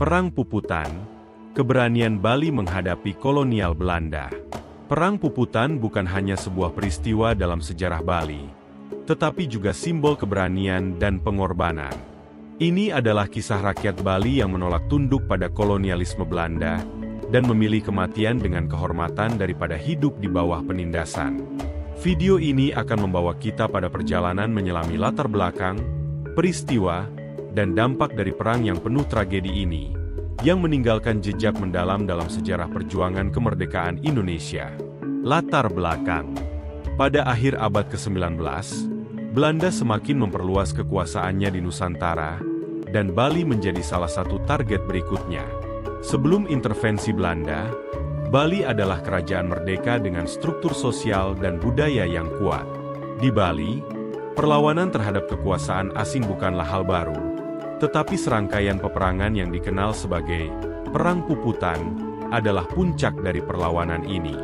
Perang Puputan, keberanian Bali menghadapi kolonial Belanda. Perang Puputan bukan hanya sebuah peristiwa dalam sejarah Bali, tetapi juga simbol keberanian dan pengorbanan. Ini adalah kisah rakyat Bali yang menolak tunduk pada kolonialisme Belanda dan memilih kematian dengan kehormatan daripada hidup di bawah penindasan. Video ini akan membawa kita pada perjalanan menyelami latar belakang, peristiwa, dan dampak dari perang yang penuh tragedi ini, yang meninggalkan jejak mendalam dalam sejarah perjuangan kemerdekaan Indonesia. Latar belakang. Pada akhir abad ke-19, Belanda semakin memperluas kekuasaannya di Nusantara, dan Bali menjadi salah satu target berikutnya. Sebelum intervensi Belanda, Bali adalah kerajaan merdeka dengan struktur sosial dan budaya yang kuat. Di Bali, perlawanan terhadap kekuasaan asing bukanlah hal baru, tetapi serangkaian peperangan yang dikenal sebagai Perang Puputan adalah puncak dari perlawanan ini.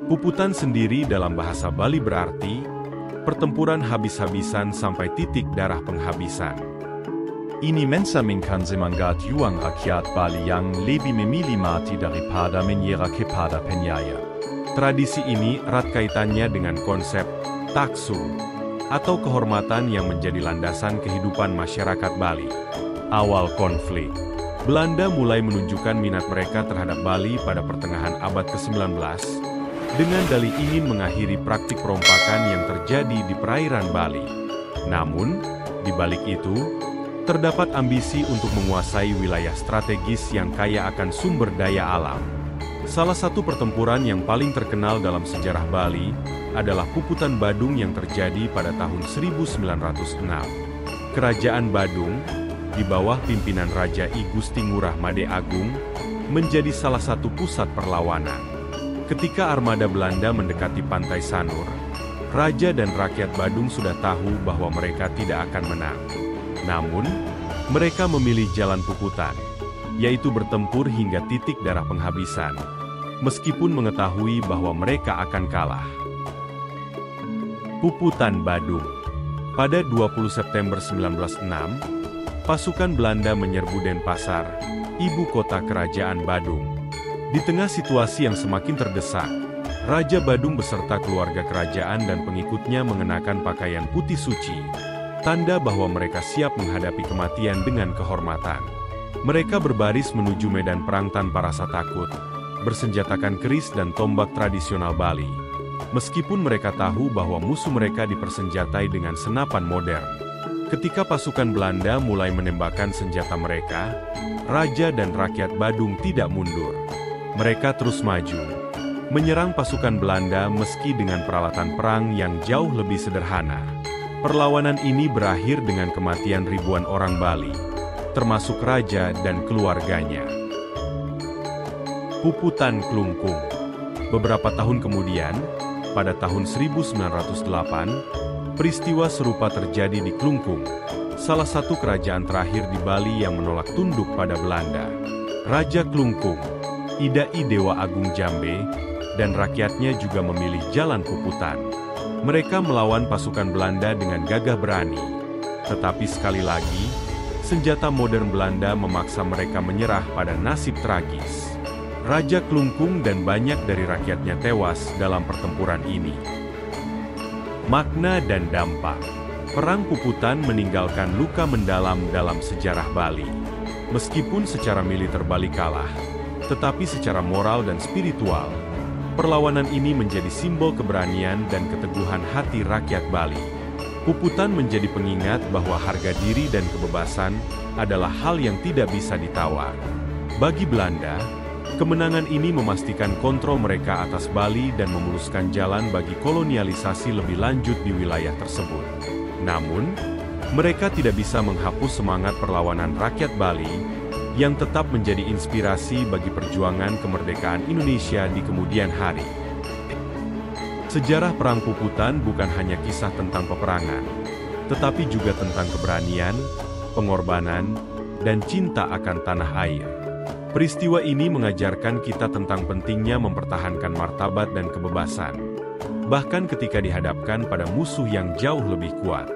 Puputan sendiri dalam bahasa Bali berarti pertempuran habis-habisan sampai titik darah penghabisan. Ini mencerminkan semangat juang rakyat Bali yang lebih memilih mati daripada menyerah kepada penjaya. Tradisi ini erat kaitannya dengan konsep taksu atau kehormatan yang menjadi landasan kehidupan masyarakat Bali. Awal konflik, Belanda mulai menunjukkan minat mereka terhadap Bali pada pertengahan abad ke-19 dengan dalih ingin mengakhiri praktik perompakan yang terjadi di perairan Bali. Namun, di balik itu, terdapat ambisi untuk menguasai wilayah strategis yang kaya akan sumber daya alam. Salah satu pertempuran yang paling terkenal dalam sejarah Bali adalah Puputan Badung yang terjadi pada tahun 1906. Kerajaan Badung, di bawah pimpinan Raja I Gusti Ngurah Made Agung, menjadi salah satu pusat perlawanan. Ketika armada Belanda mendekati pantai Sanur, Raja dan rakyat Badung sudah tahu bahwa mereka tidak akan menang. Namun, mereka memilih jalan Puputan, yaitu bertempur hingga titik darah penghabisan, meskipun mengetahui bahwa mereka akan kalah. Puputan Badung. Pada 20 September 1906, pasukan Belanda menyerbu Denpasar, ibu kota kerajaan Badung. Di tengah situasi yang semakin terdesak, Raja Badung beserta keluarga kerajaan dan pengikutnya mengenakan pakaian putih suci, tanda bahwa mereka siap menghadapi kematian dengan kehormatan. Mereka berbaris menuju medan perang tanpa rasa takut, bersenjatakan keris dan tombak tradisional Bali. Meskipun mereka tahu bahwa musuh mereka dipersenjatai dengan senapan modern. Ketika pasukan Belanda mulai menembakkan senjata mereka, Raja dan rakyat Badung tidak mundur. Mereka terus maju, menyerang pasukan Belanda meski dengan peralatan perang yang jauh lebih sederhana. Perlawanan ini berakhir dengan kematian ribuan orang Bali, termasuk Raja dan keluarganya. Puputan Klungkung. Beberapa tahun kemudian, pada tahun 1908, peristiwa serupa terjadi di Klungkung, salah satu kerajaan terakhir di Bali yang menolak tunduk pada Belanda. Raja Klungkung, Idai Dewa Agung Jambe, dan rakyatnya juga memilih jalan Puputan. Mereka melawan pasukan Belanda dengan gagah berani. Tetapi sekali lagi, senjata modern Belanda memaksa mereka menyerah pada nasib tragis. Raja Klungkung dan banyak dari rakyatnya tewas dalam pertempuran ini. Makna dan dampak. Perang Puputan meninggalkan luka mendalam dalam sejarah Bali. Meskipun secara militer Bali kalah, tetapi secara moral dan spiritual, perlawanan ini menjadi simbol keberanian dan keteguhan hati rakyat Bali. Puputan menjadi pengingat bahwa harga diri dan kebebasan adalah hal yang tidak bisa ditawar. Bagi Belanda, kemenangan ini memastikan kontrol mereka atas Bali dan memuluskan jalan bagi kolonialisasi lebih lanjut di wilayah tersebut. Namun, mereka tidak bisa menghapus semangat perlawanan rakyat Bali yang tetap menjadi inspirasi bagi perjuangan kemerdekaan Indonesia di kemudian hari. Sejarah Perang Puputan bukan hanya kisah tentang peperangan, tetapi juga tentang keberanian, pengorbanan, dan cinta akan tanah air. Peristiwa ini mengajarkan kita tentang pentingnya mempertahankan martabat dan kebebasan, bahkan ketika dihadapkan pada musuh yang jauh lebih kuat.